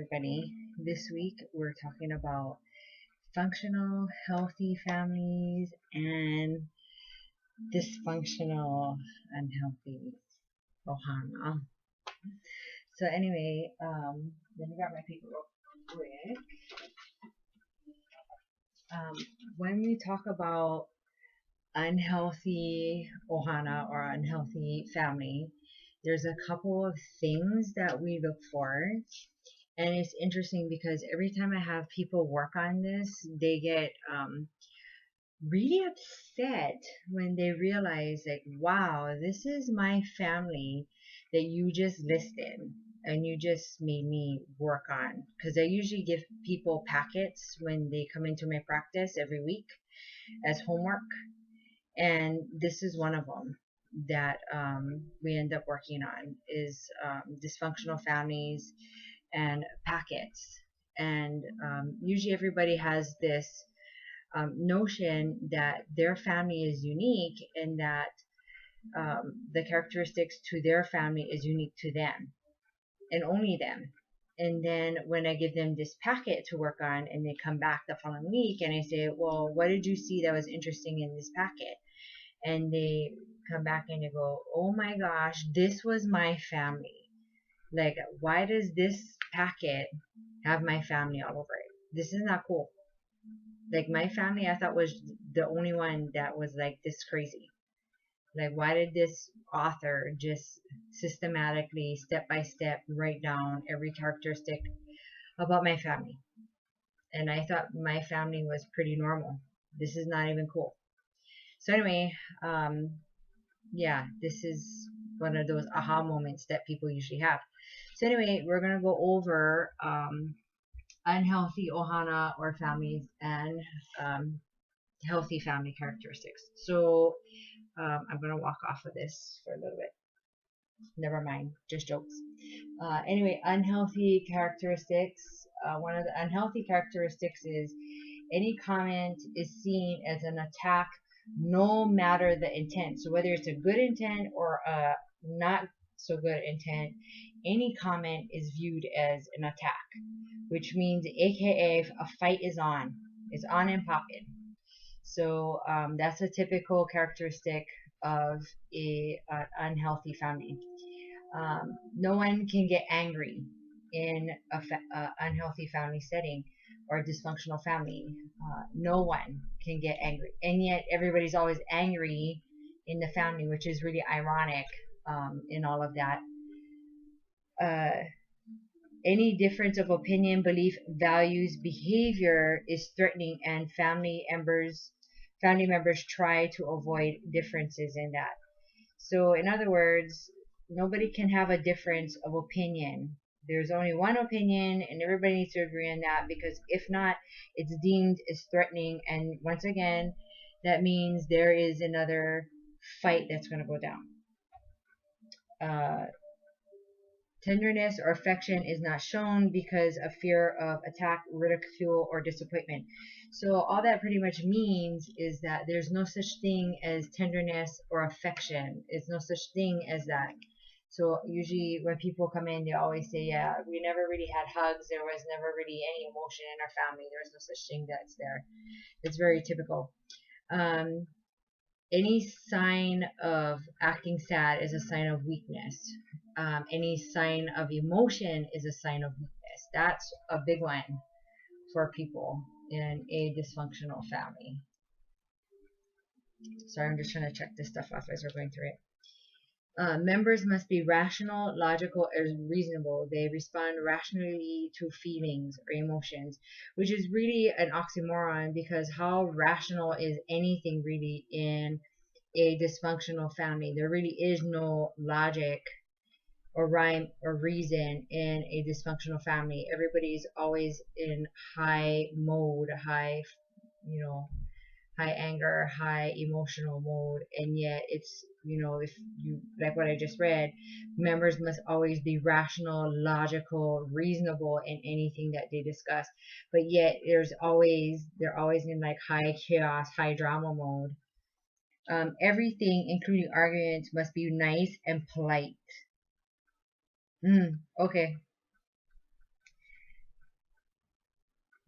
everybody. This week we're talking about functional, healthy families and dysfunctional, unhealthy ohana. So anyway, let me grab my paper real quick. When we talk about unhealthy ohana or unhealthy family, there's a couple of things that we look for. And it's interesting because every time I have people work on this, they get really upset when they realize, like, wow, this is my family that you just listed and you just made me work on. Because I usually give people packets when they come into my practice every week as homework. And this is one of them that we end up working on is dysfunctional families and packets. And usually everybody has this notion that their family is unique and that the characteristics to their family is unique to them and only them. And then when I give them this packet to work on and they come back the following week and I say, well, what did you see that was interesting in this packet? And they come back and they go, oh my gosh, this was my family. Like, why does this packet have my family all over it? This is not cool. Like, my family, I thought was the only one that was like this crazy. Like, why did this author just systematically, step by step, write down every characteristic about my family? And I thought my family was pretty normal. This is not even cool. So anyway, yeah, this is one of those aha moments that people usually have. So anyway, we're going to go over unhealthy ohana or families and healthy family characteristics. So I'm going to walk off of this for a little bit. Never mind, just jokes. Anyway, unhealthy characteristics. One of the unhealthy characteristics is any comment is seen as an attack no matter the intent. So whether it's a good intent or a not so good intent, any comment is viewed as an attack, which means AKA a fight is on. It's on and popping. So that's a typical characteristic of an unhealthy family. No one can get angry in an unhealthy family setting or a dysfunctional family. No one can get angry. And yet everybody's always angry in the family, which is really ironic in all of that. Any difference of opinion, belief, values, behavior is threatening, and family members try to avoid differences in that. So in other words, nobody can have a difference of opinion. There's only one opinion and everybody needs to agree on that, because if not, it's deemed as threatening, and once again, that means there is another fight that's going to go down. Tenderness or affection is not shown because of fear of attack, ridicule, or disappointment. So all that pretty much means is that there's no such thing as tenderness or affection. It's no such thing as that. So usually when people come in, they always say, yeah, we never really had hugs. There was never really any emotion in our family. There's no such thing that's there. It's very typical. Any sign of acting sad is a sign of weakness. Any sign of emotion is a sign of weakness. That's a big one for people in a dysfunctional family. Sorry, I'm just trying to check this stuff off as we're going through it. Members must be rational, logical, and reasonable. They respond rationally to feelings or emotions, which is really an oxymoron, because how rational is anything really in a dysfunctional family? There really is no logic or rhyme or reason in a dysfunctional family. Everybody's always in high mode, high anger, high emotional mode, and yet it's, if you like what I just read, members must always be rational, logical, reasonable in anything that they discuss, but yet they're always in like high chaos, high drama mode. Everything, including arguments, must be nice and polite. Okay.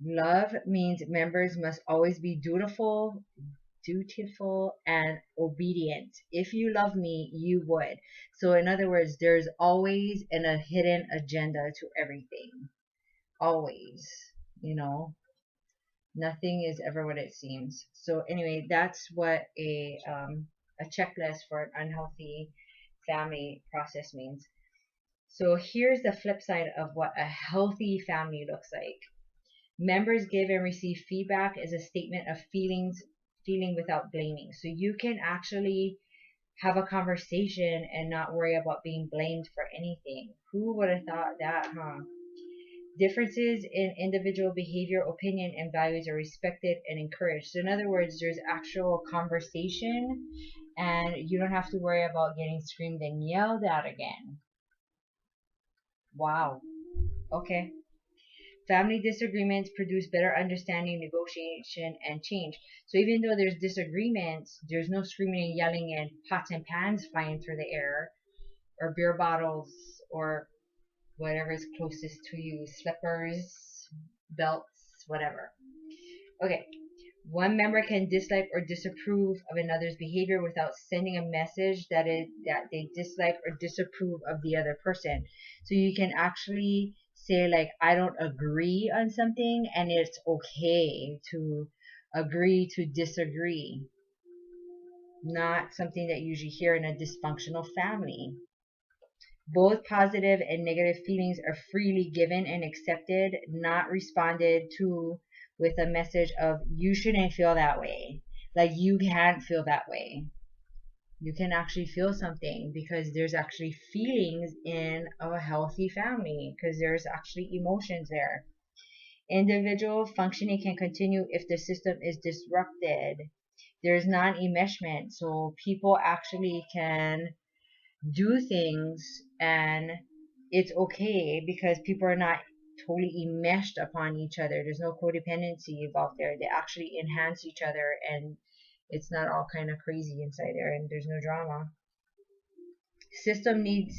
Love means members must always be dutiful and obedient. If you love me, you would. So in other words, there's always a hidden agenda to everything. Always, you know, nothing is ever what it seems. So anyway, that's what a checklist for an unhealthy family process means. So here's the flip side of what a healthy family looks like. Members give and receive feedback as a statement of feeling without blaming. So you can actually have a conversation and not worry about being blamed for anything. Who would have thought that, huh? Differences in individual behavior, opinion, and values are respected and encouraged. So, in other words, there's actual conversation, and you don't have to worry about getting screamed and yelled at again. Wow. Okay. Family disagreements produce better understanding, negotiation, and change. So, even though there's disagreements, there's no screaming and yelling and pots and pans flying through the air, or beer bottles, or whatever is closest to you, slippers, belts, whatever. Okay. One member can dislike or disapprove of another's behavior without sending a message that they dislike or disapprove of the other person. So you can actually say like I don't agree on something, and it's okay to agree to disagree. Not something that you usually hear in a dysfunctional family. Both positive and negative feelings are freely given and accepted, not responded to with a message of you shouldn't feel that way. Like you can't feel that way. You can actually feel something because there's actually feelings in a healthy family because there's actually emotions there. Individual functioning can continue if the system is disrupted. There's non enmeshment, so people actually can do things and it's okay because people are not totally enmeshed upon each other. There's no codependency involved there. They actually enhance each other and it's not all kind of crazy inside there and there's no drama. System needs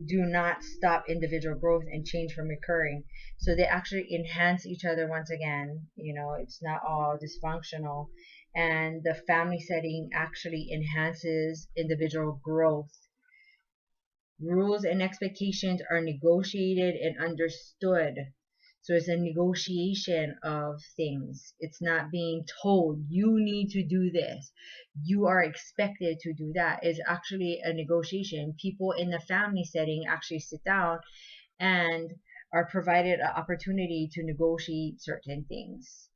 do not stop individual growth and change from occurring. So they actually enhance each other once again. You know, it's not all dysfunctional. And the family setting actually enhances individual growth. Rules and expectations are negotiated and understood. So it's a negotiation of things. It's not being told, you need to do this. You are expected to do that. It's actually a negotiation. People in the family setting actually sit down and are provided an opportunity to negotiate certain things.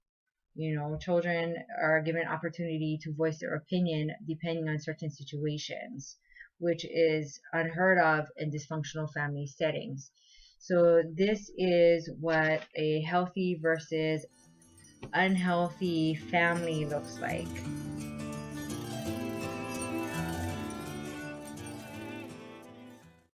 You know, children are given opportunity to voice their opinion depending on certain situations, which is unheard of in dysfunctional family settings. So this is what a healthy versus unhealthy family looks like.